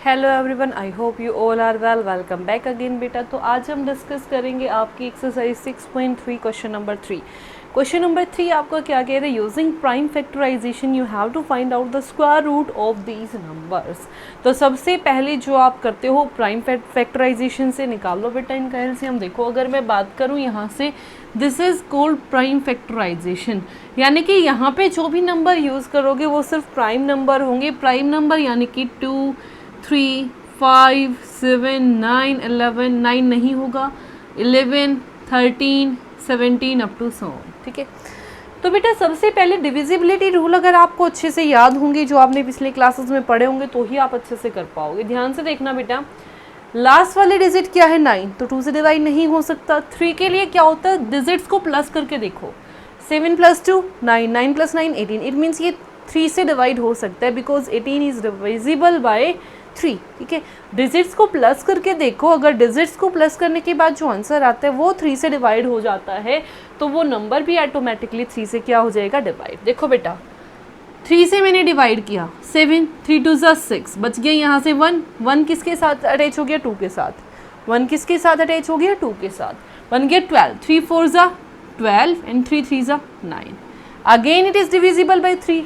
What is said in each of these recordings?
Hello everyone, I hope you all are well. Welcome back again बेटा। तो आज हम डिस्कस करेंगे आपकी exercise 6.3 question number 3। Question number 3 आपका क्या कह रहे हैं? Using prime factorization you have to find out the square root of these numbers. तो सबसे पहले जो आप करते हो प्राइम फैक्टराइजेशन से निकाल लो बेटा इनका एलसीएम। देखो अगर मैं बात करूँ यहाँ से, this is called prime factorization, यानी कि यहाँ पे जो भी नंबर यूज़ करोगे वो सिर्फ प्राइम नंबर होंगे। प्राइम नंबर यानी कि 2, 3, 5, 7, 9, 11, 9 नहीं होगा, 11, 13, 17 अप टू सो ऑन। ठीक है, तो बेटा सबसे पहले डिविजिबिलिटी रूल अगर आपको अच्छे से याद होंगे, जो आपने पिछले क्लासेस में पढ़े होंगे, तो ही आप अच्छे से कर पाओगे। ध्यान से देखना बेटा, लास्ट वाले डिजिट क्या है 9, तो 2 से डिवाइड नहीं हो सकता। 3 के लिए क्या होता है, डिजिट्स को प्लस करके देखो, 7 + 2 9, 9 + 9 18। इट मीन्स ये 3 से डिवाइड हो सकता है, बिकॉज 18 इज डिविजिबल बाय 3। ठीक है, डिजिट्स को प्लस करके देखो, अगर डिजिट्स को प्लस करने के बाद जो आंसर आता है वो 3 से डिवाइड हो जाता है, तो वो नंबर भी ऑटोमेटिकली 3 से क्या हो जाएगा, डिवाइड। देखो बेटा 3 से मैंने डिवाइड किया, 7, 3 2 = 6, बच गया यहाँ से 1, 1 किसके साथ अटैच हो गया, 2 के साथ, 1 किसके साथ अटैच हो गया, 2 के साथ, बन गया 12, 3 4 = 12 and 3 3 = 9। Again it is divisible by 3,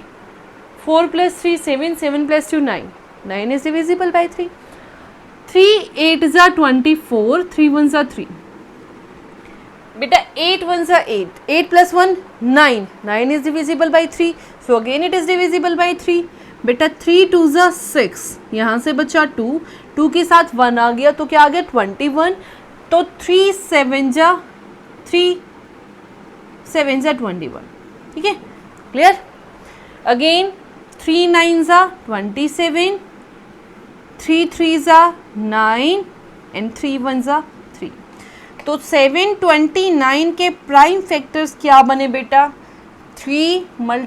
4 + 3 7, 7 + 2 9, 9 is divisible by 3, 3 8 = 24, 3 1 = 3। बेटा 8 1 = 8, 8 + 1 9, 9 is divisible by 3, so again it is divisible by 3। बेटा 3 2 = 6, यहाँ से बचा 2, 2 के साथ 1 आ गया, तो क्या आ गया 21, तो 3 7 = 3 7 = 21। ठीक है, क्लियर। Again 3 9 = 27, 3 3 = 9 and 3 1 = 3। तो 729 के प्राइम फैक्टर्स क्या बने बेटा, 3 ×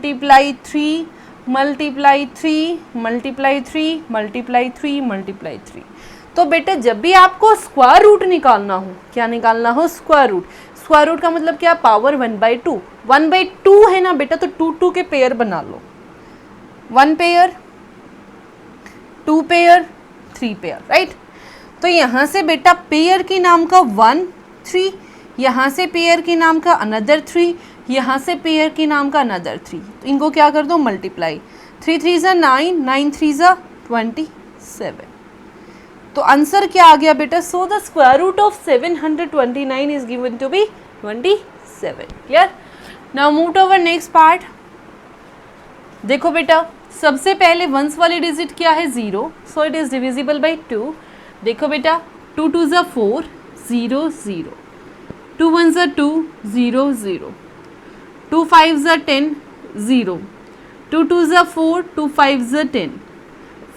3 × 3 × 3 × 3 × 3। तो बेटा जब भी आपको स्क्वायर रूट निकालना हो, क्या निकालना हो, स्क्वायर रूट। स्क्वायर रूट का मतलब क्या, पावर 1/2। 1/2 है ना बेटा, तो 2 2 के पेयर बना लो, 1 पेयर, 2 पेयर, 3 पेयर, राइट। तो यहाँ से बेटा पेयर के नाम का 1 3, यहाँ से पेयर के नाम का अनदर 3, यहाँ से पेयर के नाम का अनदर 3, तो इनको क्या कर दो, मल्टीप्लाई। 3 3 = 9, 9 3 = 27। तो आंसर क्या आ गया बेटा, so the square root of 729 is given to be 27। Clear. Now move to our next part. देखो बेटा सबसे पहले वंस वाली डिजिट क्या है, 0, सो इट इज डिविजिबल बाय 2। देखो बेटा 2 2 = 4, 0 0, 2 1 = 2, 0 0, 2 5 = 10, 0, 2 2 = 4, 2 5 = 10,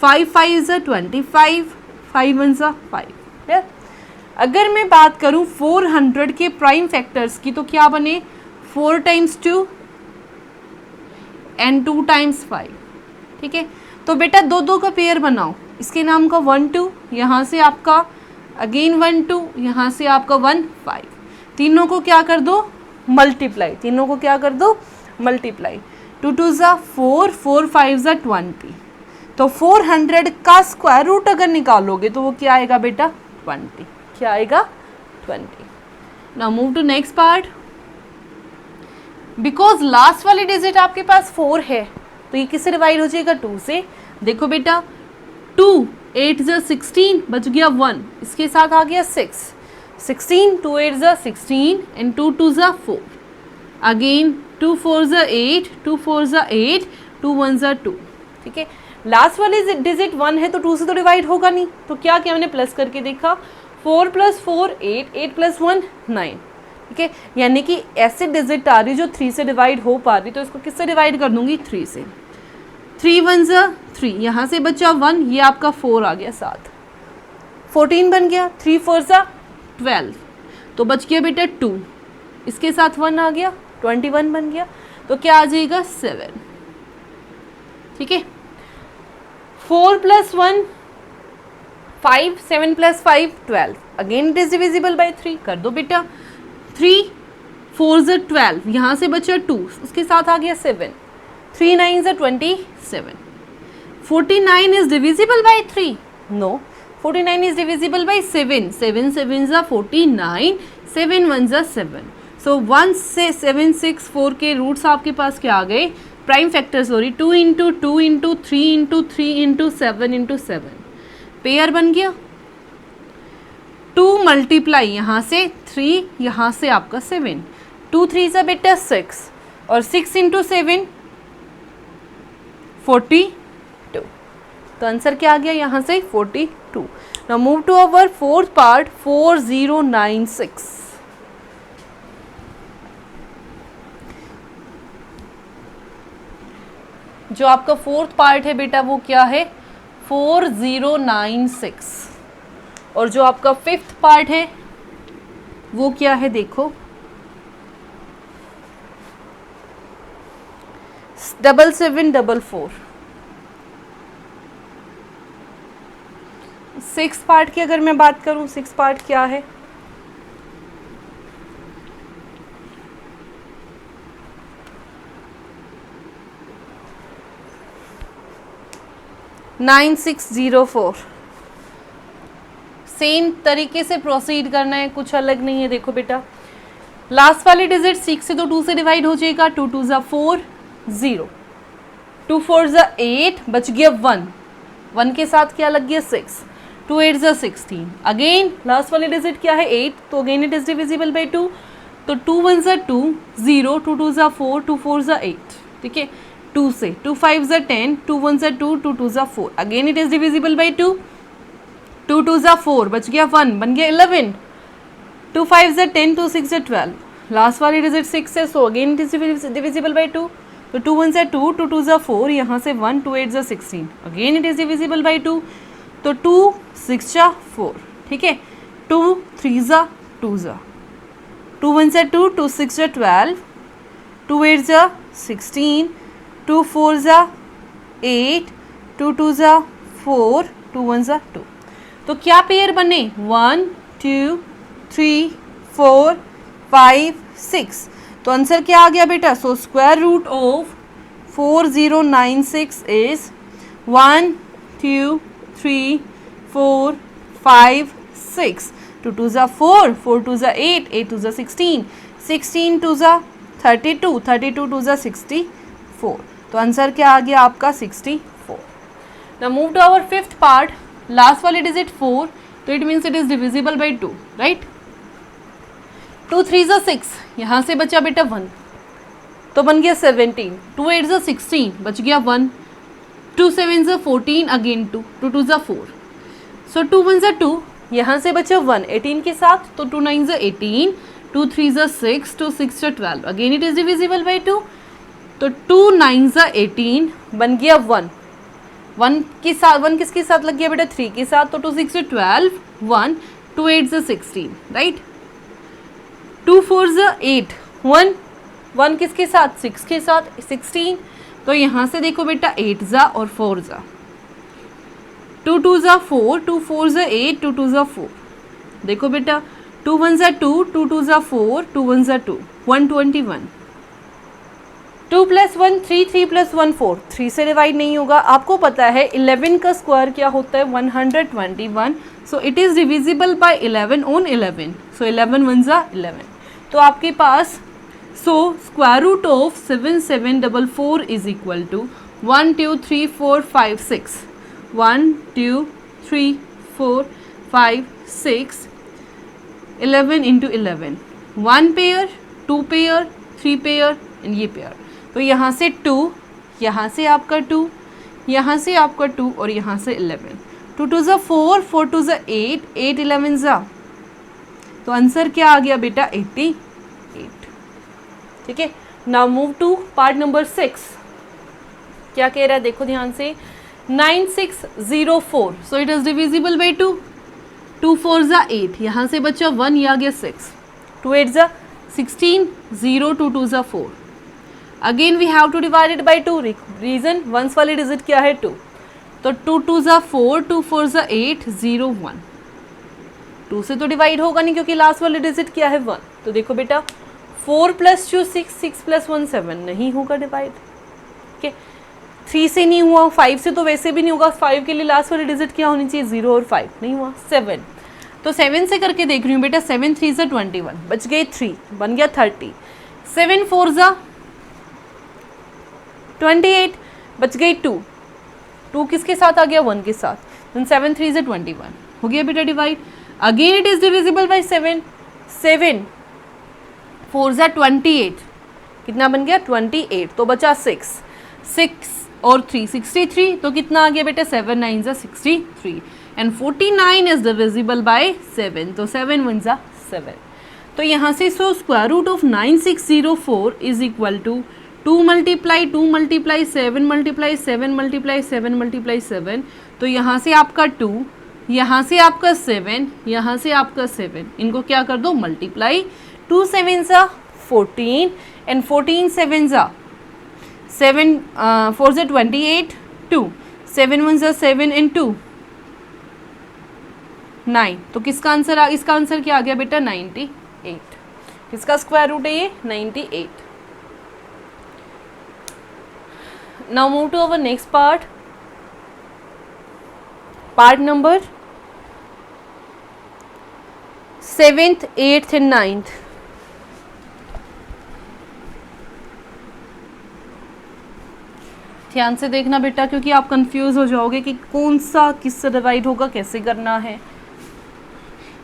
5 5 = 25, 5 1 = 5। अगर मैं बात करूं 400 के प्राइम फैक्टर्स की, तो क्या बने, 4 × 2 एंड 2 × 5। ठीक है, तो बेटा 2 2 का पेयर बनाओ, इसके नाम का 1 2, यहाँ से आपका अगेन 1 2, यहाँ से आपका 1 5, तीनों को क्या कर दो, मल्टीप्लाई, तीनों को क्या कर दो, मल्टीप्लाई। 2 2 = 4, 4 5 = 20। तो 400 का स्क्वायर रूट अगर निकालोगे तो वो क्या आएगा बेटा, 20। क्या आएगा, 20। Now move to next part. Because last वाली डिजिट आपके पास 4 है, तो ये किससे डिवाइड हो जाएगा, 2 से। देखो बेटा 2 8 = 16, बच गया 1, इसके साथ आ गया 6, 16, 2 8 = 16 एंड 2 2 = 4। अगेन 2 4 = 8, 2 4 = 8, 2 1 = 2। ठीक है, लास्ट वाली डिजिट 1 है, तो 2 से तो डिवाइड होगा नहीं, तो क्या किया मैंने, प्लस करके देखा, 4 + 4 8, 8 + 1 9। ठीक है, यानी कि ऐसे डिजिट आ रही जो 3 से डिवाइड हो पा रही, तो इसको किससे डिवाइड कर दूंगी, 3 से। 3 1 = 3, यहाँ से बचा 1, ये आपका 4 आ गया साथ, 14 बन गया, 3 4 = 12, तो बच गया बेटा 2, इसके साथ 1 आ गया, 21 बन गया, तो क्या आ जाएगा, 7। ठीक है, 4 + 1 5, 7 + 5 12, again it is divisible by 3, कर दो बेटा। 3 4 = 12, यहाँ से बचा 2, उसके साथ आ गया 7, 3 9 = 27। 49 is divisible by 3, no, 49 is divisible by 7. 7 sevens are 49, 7 ones are 7. So 1 से 7 6 4 के रूट्स आपके पास क्या आ गए, prime factor sorry, 2 into 2 into 3 into 3 into 7 into 7, pair बन गया। 2 मल्टीप्लाई यहाँ से 3, यहाँ से आपका 7, 2 3 सा बेटा 6 और 6 इंटू 7 42। तो आंसर क्या आ गया यहाँ से 42। Now move to our fourth part 4096। जो आपका फोर्थ पार्ट है बेटा वो क्या है 4096, और जो आपका फिफ्थ पार्ट है वो क्या है देखो 7744। सिक्स पार्ट की अगर मैं बात करूं, सिक्स पार्ट क्या है 9604। सेम तरीके से प्रोसीड करना है, कुछ अलग नहीं है। देखो बेटा लास्ट वाले डिजिट 6 से तो 2 से डिवाइड हो जाएगा, 2 2 ज़ा 4 0, 2 4 ज़ा 8, बच गया 1, 1 के साथ क्या लग गया 6, 2 8 ज़ा 16। अगेन लास्ट वाले डिजिट क्या है 8, तो again it is divisible by 2, तो 2 1 ज़ा 2 0, 2 2 ज़ा 4, 2 4 ज़ा 8, ठीक है 2 से, 2 5 ज़ा 10, 2 1 ज़ा 2, 2 2 ज़ा 4, again it is divisible by 2, 2 2 ज़ा 4, बच गया 1, बन गया 11, 2 5 ज़ा 10, 2 6 ज़ा 12, लास्ट वाली डिजिट 6 है, so again it is divisible by 2, तो 2 1 ज़ा 2, 2 2 ज़ा 4, यहाँ से 1, 2 8 ज़ा 16, again it is divisible by 2, तो 2 6 ज़ा 4, ठीक है 2 3 ज़ा 2 ज़ा, 2 1 ज़ा 2, 2 6 ज़ा 12, 2 8 ज़ा 16, 2 4 ज़ा 8, 2 2 ज़ा 4, 2 1 ज़ा 2। तो क्या पेयर बने 1 2 3 4 5 6। तो आंसर क्या आ गया बेटा, so square root of 4096 is 1 2 3 4 5 6, 2 2 ज़ा 4, 4 2 ज़ा 8, 8 2 ज़ा 16, 16 2 ज़ा 32, 32 2 ज़ा 64। तो आंसर क्या आ गया आपका 64। Now move to our fifth part, last वाले डिजिट 4, तो it means it is divisible by 2, right. 2 3 ज़ा 6, यहाँ से बचा बेटा 1, तो बन गया 17, 2 8 ज़ा 16, बच गया 1, 2 7 ज़ा 14, अगेन 2, 2 2 ज़ा 4, सो 2 1 ज़ा 2, यहाँ से बचा 1 18 के साथ, तो 2 9 ज़ा 18, 2 3 ज़ा 6, 2 6 ज़ा 12, again it is divisible by 2, तो 2 9 ज़ा 18, बन गया 1, 1 के साथ, 1 किसके साथ लग गया बेटा 3 के साथ, तो 2 6 ज़ा 12, 1, 2 8 ज़ा 16, राइट। 2 4 ज़ा 8, 1, 1 किसके साथ 6 के साथ 16, तो यहाँ से देखो बेटा 8 ज़ा और 4 ज़ा, 2 2 ज़ा 4, 2 4 ज़ा 8, 2 2 ज़ा 4, देखो बेटा 2 1 ज़ा 2, 2 2 ज़ा 4, 2 1 ज़ा 2, 121, 2 प्लस 1 3, 3 प्लस 1 4, 3 से डिवाइड नहीं होगा। आपको पता है 11 का स्क्वायर क्या होता है 121, so it is divisible by 11 on 11, so 11 1 ज़ा 11। तो आपके पास so square root of 7744 is equal to 1 2 3 4 5 6, 1 2 3 4 5 6, 11 into 11, 1 pair 2 pair 3 pair and ये पेयर। तो यहाँ से 2, यहाँ से आपका 2, यहाँ से आपका 2 और यहाँ से 11, 2 2 ज़ा 4, 4 2 ज़ा 8, 8 11 ज़ा, तो आंसर क्या आ गया बेटा 88, ठीक है। Now move to part number 6, क्या कह रहा है देखो ध्यान से 9604, so it is divisible by 2, 2 4 ज़ा 8, यहाँ से बचा 1, ये आ गया 6, 2 8 ज़ा 16, 0 2 2 ज़ा 4, again we have to divide it by 2, reason ones वाली डिजिट क्या है 2, तो 2 2 ज़ा 4, 2 4 ज़ा 8, 0 1, 2 से तो डिवाइड होगा नहीं क्योंकि लास्ट वाली डिजिट क्या है 1, तो देखो बेटा 4 प्लस 2 6, 6 प्लस 1 7, नहीं होगा डिवाइड, ठीक है। 3 से नहीं हुआ, 5 से तो वैसे भी नहीं होगा, 5 के लिए लास्ट वाली डिजिट क्या होनी चाहिए, 0 और 5, नहीं हुआ, 7, तो 7 से करके देख रही हूँ बेटा, 7 3 ज़ा 21, बच गए 3, बन गया 30, 7 4 ज़ा 28, बच गई 2, 2 किसके साथ आ गया, 1 के साथ, then 7 3 ज़ा 21, हो गया बेटा divide, again it is divisible by 7, 7 4 ज़ा 28, कितना बन गया 28, तो बचा 6, 6 और 3 63, तो कितना आ गया बेटा 7 9 ज़ा 63, एंड 49 इज डिविजिबल बाय 7, तो 7 1 ज़ा 7, तो यहाँ से so square root of 9604 is equal to 2 multiply 2 multiply 7 multiply 7 multiply 7 multiply 7, तो यहाँ से आपका 2, यहाँ से आपका 7, यहाँ से आपका 7, इनको क्या कर दो मल्टीप्लाई, 2 7 ज़ा 14 एंड 14 7 ज़ा 7 4 ज़ा 28, 2 7 1 ज़ा 7 एंड 2 9, तो किसका आंसर इसका आंसर क्या आ गया बेटा 98, किसका स्क्वायर रूट है ये 98. Now move to our next part, part number 7th 8th and 9th. ध्यान से देखना बेटा, क्योंकि आप कंफ्यूज हो जाओगे कि कौन सा किससे डिवाइड होगा, कैसे करना है,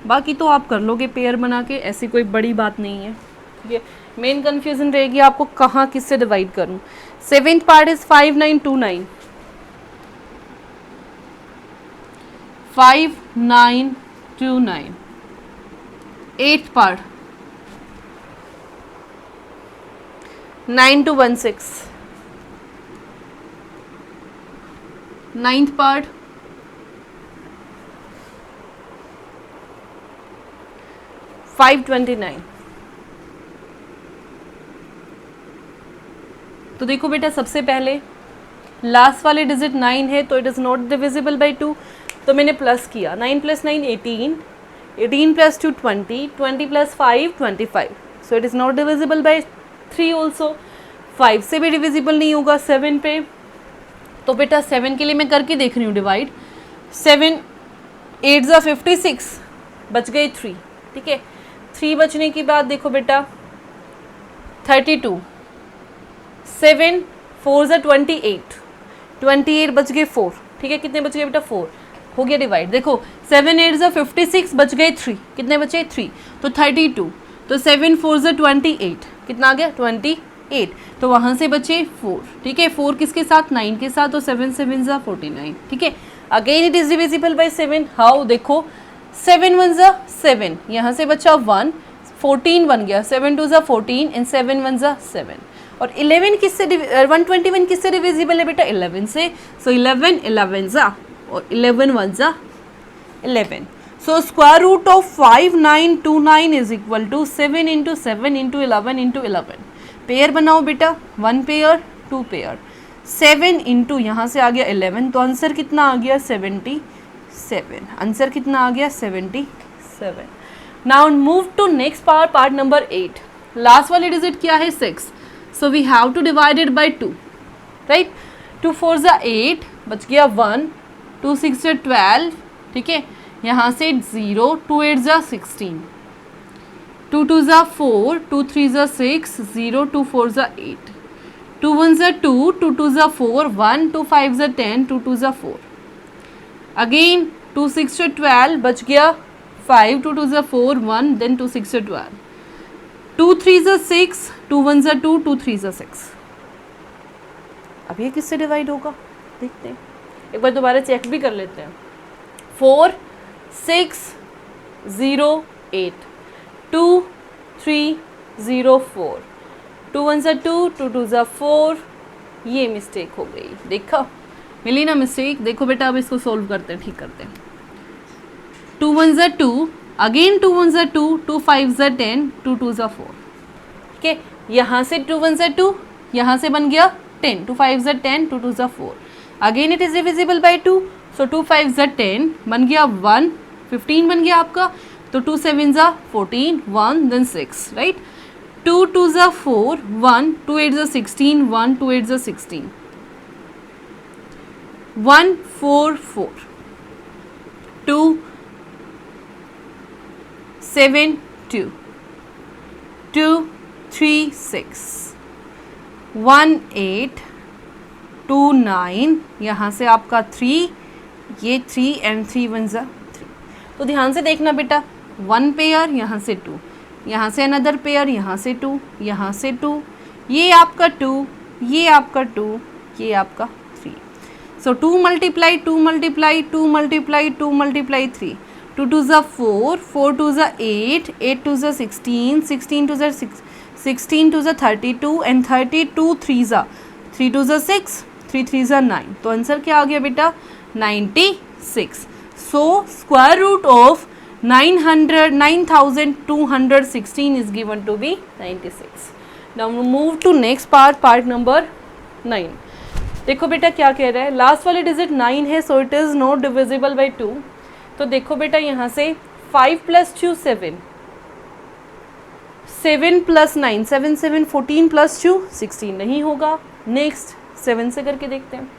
बाकी तो आप कर लोगे पेयर बना के, ऐसी कोई बड़ी बात नहीं है, ठीक है, मेन कंफ्यूजन रहेगी आपको कहाँ किससे डिवाइड करूँ. 7th part is 5929, 5929. 8th part 9216, 9th part 529. तो देखो बेटा, सबसे पहले लास्ट वाले डिजिट 9 है, तो it is not divisible by 2, तो मैंने प्लस किया, 9 + 9 18, 18 + 2 20, 20 + 5 25, सो it is not divisible by 3 also. 5 से भी डिविजिबल नहीं होगा 7 पे, तो बेटा 7 के लिए मैं करके देख रही हूँ डिवाइड, 7 8 ज़ा 56, बच गए 3, ठीक है, 3 बचने के बाद देखो बेटा 32, 7 4 ज़ा 28, 28 बच गए 4, ठीक है, कितने बच गए बेटा 4, हो गया डिवाइड. देखो 7 8 ज़ा 56, बच गए 3, कितने बचे 3, तो 32, तो 7 4 ज़ा 28, कितना आ गया 28, तो वहाँ से बचे 4, ठीक है, 4 किसके साथ 9 के साथ, तो 7 7 ज़ा 49, ठीक है. Again it is divisible by 7, how, देखो 7 1 ज़ा 7, यहाँ से बचा 1, 14 बन गया, 7 2 ज़ा 14 एंड 7 1 ज़ा 7, और 11 किससे 121 किससे डिविजिबल है बेटा 11 से, सो 11 11 ज़ा और 11 1 ज़ा 11, so square root of 5929 is equal to 7 × 7 × 11 × 11. Pair बनाओ बेटा, 1 पेयर 2 पेयर, 7 इंटू यहाँ से आ गया 11, तो आंसर कितना आ गया 77, आंसर कितना आ गया 77. Now move to next part, part number 8. Last वाली डिजिट क्या है 6, so we have to divide it by 2, right. 2 4 ज़ा 8, बच गया 1, 2 6 ज़ा 12, ठीक है, यहाँ से 0, 2 8 ज़ा 16, 2 2 ज़ा 4, 2 3 ज़ा 6, 0 2 4 ज़ा 8, 2 1 ज़ा 2, 2 2 ज़ा 4, 1 2 5 ज़ा 10, 2 2 ज़ा 4, अगेन 2 6 ज़ा 12, बच गया 5, 2 2 ज़ा 4, 1, देन 2 6 ज़ा 12, 2 3 ज़ा 6, 2 1 ज़ा 2, 2 3 ज़ा 6. अब ये किससे डिवाइड होगा देखते हैं, एक बार दोबारा चेक भी कर लेते हैं. 4 6 0 8, 2 3 0 4, 2 1 ज़ा 2, 2 2 ज़ा 4, ये मिस्टेक हो गई, देखा मिली ना मिस्टेक. देखो बेटा अब इसको सोल्व करते हैं, ठीक करते हैं. 2 1 ज़ा 2, अगेन 2 1 ज़ा 2, 2 5 ज़ा 10, 2 2 ज़ा 4, ठीक है, यहाँ से 2 1 ज़ा 2, यहाँ से बन गया 10, 2 5 ज़ा 10, 2 2 ज़ा 4, again it is divisible by 2, सो 2 5 ज़ा 10, बन गया 1, 15 बन गया आपका, तो 2 7 ज़ा 14, 1 देन 6, राइट. 2 2 ज़ा 4, 1 2 8 ज़ा 16, 1 2 8 ज़ा 16, 1 4 4 2 7 2 2 3 6 1 8 2 9, यहाँ से आपका 3, ये 3 एंड 3 1 ज़ा 3। तो ध्यान से देखना बेटा, 1 पेयर, यहाँ से 2, यहाँ से अनदर पेयर, यहाँ से 2, यहाँ से 2, ये आपका 2, ये आपका 2, ये आपका 3। सो 2 मल्टीप्लाई 2 मल्टीप्लाई 2 मल्टीप्लाई 2 मल्टीप्लाई 3, 2 2 ज़ा 4, 4 2 ज़ा 8, 8 2 ज़ा 16, 16 2 ज़ा 16 2 ज़ा 32 एंड 32 3 ज़ा 3 2 ज़ा 6, 3 3 ज़ा 9। तो आंसर क्या आ गया बेटा? 96। So square root of 9216 is given to be 96. Now move to next part number 9. देखो बेटा क्या कह रहा है, लास्ट वाली डिजिट 9 है, सो it is not divisible by 2। तो देखो बेटा यहाँ से 5 + 2 7, 7 + 9 7 7 14 + 2 16 नहीं होगा। नेक्स्ट 7 से करके देखते हैं।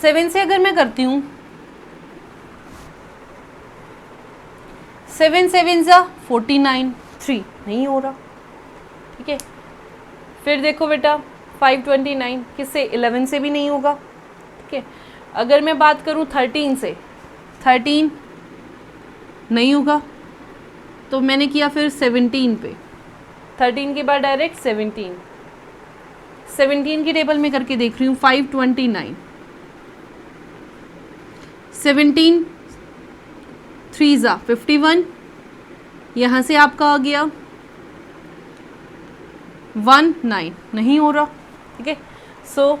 सेवन से अगर मैं करती हूँ, 7 7 ज़ा 49, 3 नहीं हो रहा, ठीक है। फिर देखो बेटा 529, किससे? 11 से भी नहीं होगा, ठीक है। अगर मैं बात करूँ 13 से, 13 नहीं होगा, तो मैंने किया फिर 17 पे, 13 के बाद डायरेक्ट 17, 17 की टेबल में करके देख रही हूँ। 529, 17 3 ज़ा 51, यहाँ से आपका आ गया 1 9 नहीं हो रहा, ठीक है। सो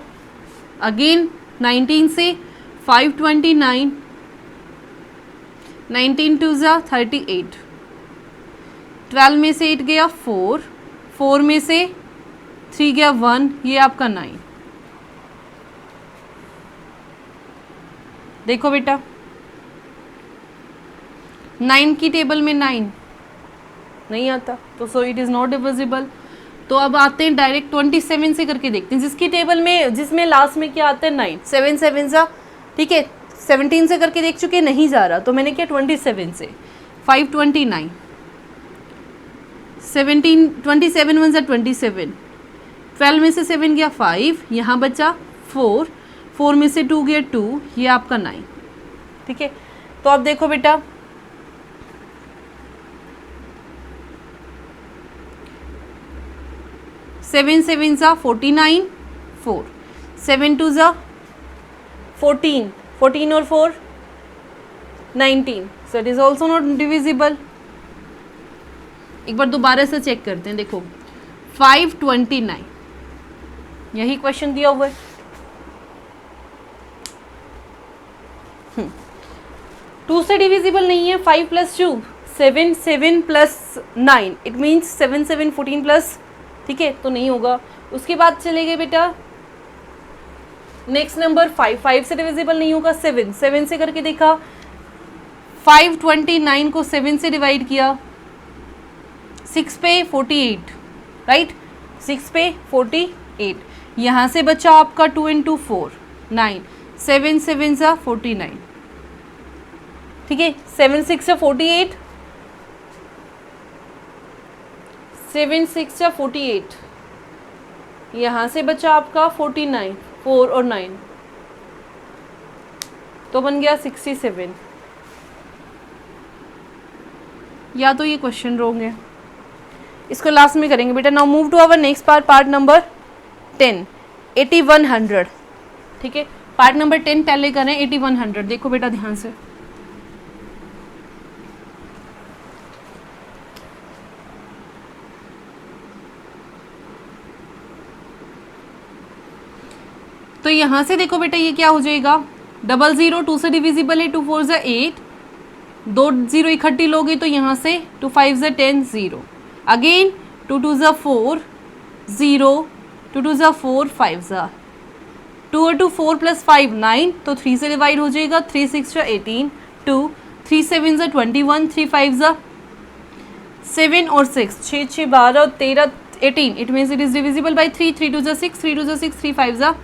अगेन 19 से 529, 19 2 ज़ा 38, 12 में से 8 गया 4, 4 में से 3 गया 1, ये आपका 9। देखो बेटा 9 की टेबल में 9 नहीं आता, तो सो इट इज़ नॉट डिविजिबल। तो अब आते हैं डायरेक्ट 27 से करके देखते हैं, जिसकी टेबल में, जिसमें लास्ट में क्या आता है 9, 7 7 ज़ा, ठीक है। 17 से करके देख चुके, नहीं जा रहा, तो मैंने किया 27 से। 529, 17 27 1 ज़ा 27, 12 में से 7 गया 5, यहाँ बचा 4, 4 में से 2 गया 2, ये आपका 9, ठीक है। तो अब देखो बेटा 7 7 ज़ा 49, 4, 7 2 ज़ा 14, 14 और 4 19, सो it is also not divisible. एक बार दोबारा से चेक करते हैं। देखो 529, यही क्वेश्चन दिया हुआ है। 2 से डिविजिबल नहीं है। 5 + 2 7, 7 + 9 इट मीन्स 7 7 14 प्लस, ठीक है, तो नहीं होगा। उसके बाद चले गए बेटा नेक्स्ट नंबर 5, 5 से डिविजिबल नहीं होगा। 7, 7 से करके देखा, 529 को 7 से डिवाइड किया, 6 पे 48, राइट, 6 पे 48, यहाँ से बचा आपका 2 × 4 9, 7 7 ज़ा 49, ठीक है। 7 6 ज़ा 48, 7 6 ज़ा 48, यहाँ से बचा आपका 49, 4 और 9, तो बन गया 67। या तो ये क्वेश्चन रॉन्ग है, इसको लास्ट में करेंगे बेटा। Now move to our next part number 10, 8100, ठीक है। पार्ट नंबर 10 पहले करें, 8100। देखो बेटा ध्यान से, तो यहाँ से देखो बेटा ये क्या हो जाएगा, 00, 2 से डिविजिबल है, 2 4 ज़ा 8, 2 0 इकट्ठी लोगे तो यहाँ से 2 5 ज़ा 10 0, अगेन 2 2 ज़ा 4 0, 2 2 ज़ा 4 5 ज़ा 2 और 2 4 + 5 9, तो 3 से डिवाइड हो जाएगा। 3 6 ज़ा 18, 2 3 7 ज़ा 21, 3 5 ज़ा 7 और 6 6 6 12 13 18, it means it is divisible by 3, 3 2 6, 3 2 6, 3 5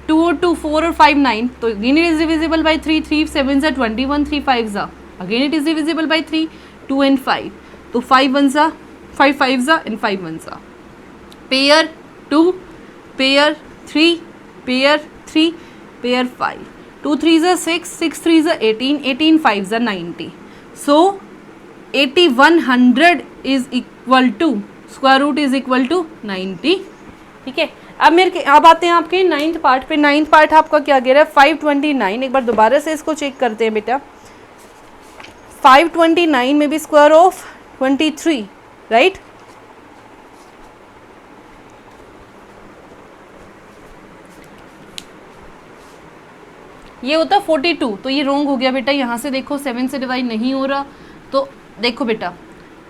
2 और 2 4 और 5 9, तो again it is divisible by 3, 3 7 21, 3 5 again it is divisible by 3, 2 and 5, तो 5 1 5 5 and 5 1 pair 2, pair 3, pair 3, pair 5, 2 3 6, 6 3 18, 18 5 90, so 8100 is equal to square root is equal to 90। ठीक है, अब आते हैं आपके 9th पार्ट पे। 9th पार्ट आपका क्या कह रहा है 529। एक बार दोबारा से इसको चेक करते हैं बेटा। 529 में भी स्क्वायर ऑफ 23, राइट। ये होता 42, तो ये रॉन्ग हो गया बेटा। यहाँ से देखो 7 से डिवाइड नहीं हो रहा, तो देखो बेटा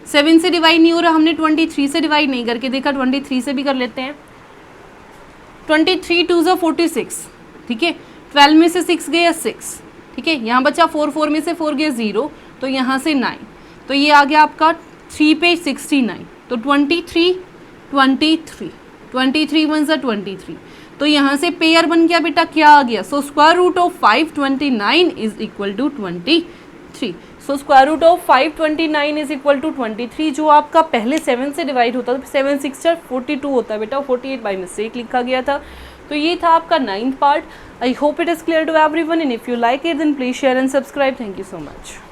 7 से डिवाइड नहीं हो रहा, हमने 23 से डिवाइड नहीं करके देखा, 23 से भी कर लेते हैं। 23 2 46, ठीक है। 12 में से 6 गया 6, ठीक है। यहाँ बचा 4, 4 में से 4 गया 0, तो यहाँ से 9, तो ये आ गया आपका 3 पे 69, तो 23 23 23 1 23, तो यहाँ से पेयर बन गया बेटा, क्या आ गया, so square root of 529 is equal to 23। So square root of 529 is equal to 23, जो आपका पहले 7 से डिवाइड होता था, 7 6 42 होता है बेटा, 48 बाई मिस्टेक लिखा गया था। तो ये था आपका 9th part. I hope it is clear to everyone, and if you like it then please share and subscribe. Thank you so much.